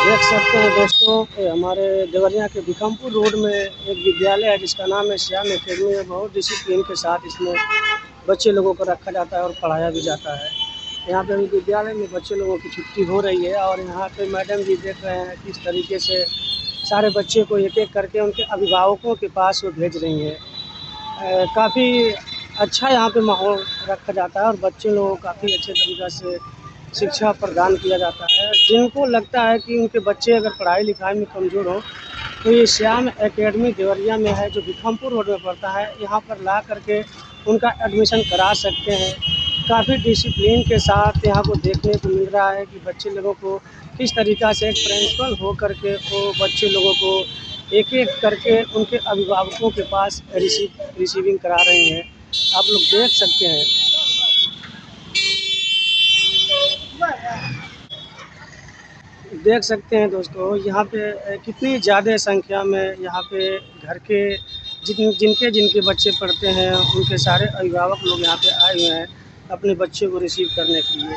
देख सकते हैं दोस्तों हमारे देवरिया के भिखमपुर रोड में एक विद्यालय है जिसका नाम है श्याम एकेडमी है। बहुत डिसिप्लिन के साथ इसमें बच्चे लोगों को रखा जाता है और पढ़ाया भी जाता है। यहाँ पे अभी विद्यालय में बच्चे लोगों की छुट्टी हो रही है और यहाँ पे मैडम जी देख रहे हैं किस तरीके से सारे बच्चे को एक एक करके उनके अभिभावकों के पास वो भेज रही हैं। काफ़ी अच्छा यहाँ पे माहौल रखा जाता है और बच्चे लोगों को काफ़ी अच्छे तरीक़े से शिक्षा प्रदान किया जाता है। जिनको लगता है कि उनके बच्चे अगर पढ़ाई लिखाई में कमज़ोर हों तो ये श्याम एकेडमी देवरिया में है जो भिखमपुर रोड में पड़ता है। यहाँ पर ला करके उनका एडमिशन करा सकते हैं। काफ़ी डिसिप्लिन के साथ यहाँ को देखने को मिल रहा है कि बच्चे लोगों को किस तरीक़ा से एक प्रिंसिपल हो करके वो बच्चे लोगों को एक एक करके उनके अभिभावकों के पास रिसीविंग करा रही हैं। आप लोग देख सकते हैं। देख सकते हैं दोस्तों यहाँ पे कितनी ज़्यादा संख्या में यहाँ पे घर के जिनके जिनके बच्चे पढ़ते हैं उनके सारे अभिभावक लोग यहाँ पे आए हुए हैं अपने बच्चे को रिसीव करने के लिए।